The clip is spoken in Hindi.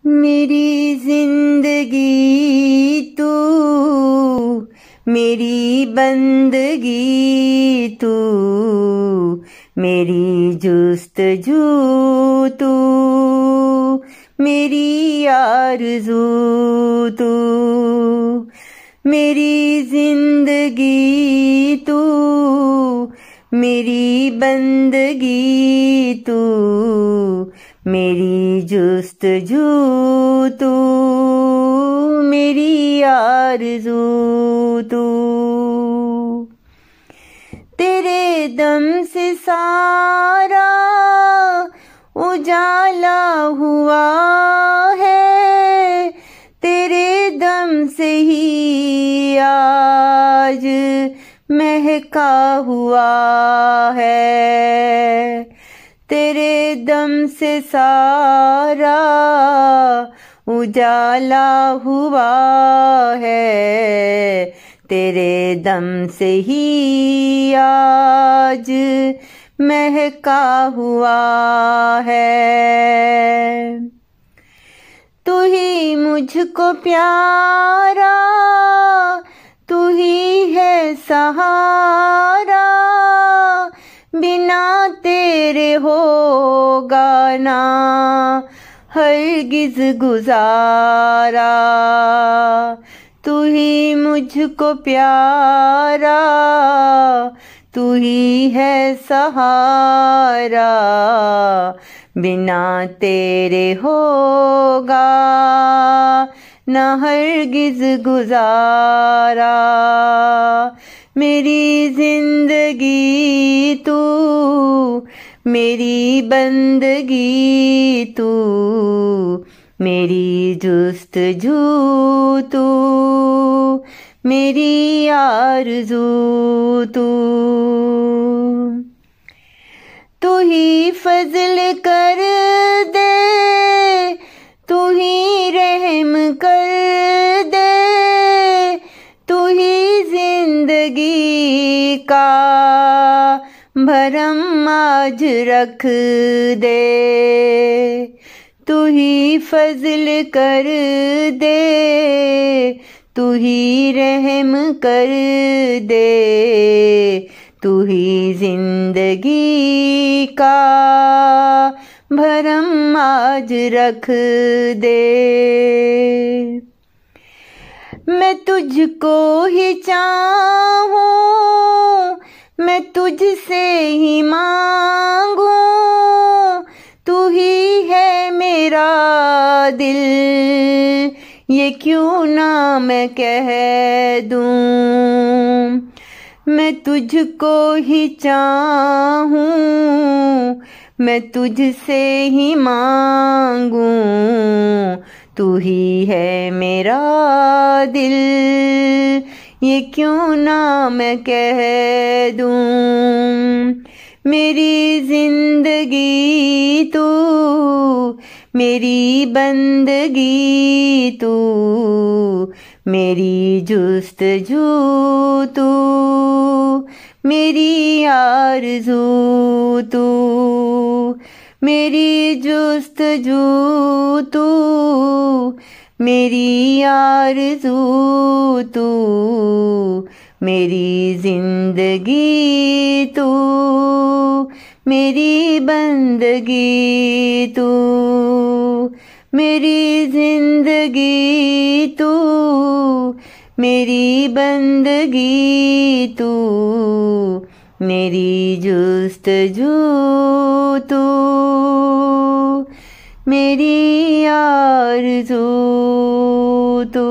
मेरी जिंदगी तू, मेरी बंदगी तू, मेरी जुस्तजू तू, मेरी आरज़ू तू। मेरी जिंदगी तू, मेरी बंदगी तू, मेरी जुस्तजू तू, मेरी आरज़ू तू। तेरे दम से सारा उजाला हुआ है, तेरे दम से ही आज महका हुआ है। तेरे दम से सारा उजाला हुआ है, तेरे दम से ही आज महका हुआ है। तू ही मुझको प्यारा, तू ही है सहारा, बिना तेरे होगा ना हरगिज़ गुज़ारा। तू ही मुझको प्यारा, तू ही है सहारा, बिना तेरे होगा न हरगिज़ गुज़ारा। मेरी जिंदगी तू, मेरी बंदगी तू, मेरी जुस्तजू तू, मेरी आरज़ू तू। तू ही फज़ल कर दे, तू ही रहम कर दे, तू ही जिंदगी का भरम आज रख दे। तू ही फज़ल कर दे, तू ही रहम कर दे, तू ही जिंदगी का भरम आज रख दे। मैं तुझको ही चाहूँ, मैं तुझसे ही मांगूं, तू ही है मेरा दिल, ये क्यों ना मैं कह दूं। मैं तुझको ही चाहूँ, मैं तुझसे ही मांगूं, तू ही है मेरा दिल, ये क्यों ना मैं कह दूं। मेरी जिंदगी तू, मेरी बंदगी तू, मेरी जुस्तजू तू, मेरी आरज़ू तू। मेरी जुस्तजू तू, मेरी आरज़ू तू, मेरी जिंदगी तू, मेरी बंदगी तू। मेरी जिंदगी तू, मेरी बंदगी तू, मेरी जुस्तजू तू, मेरी आरज़ू तू।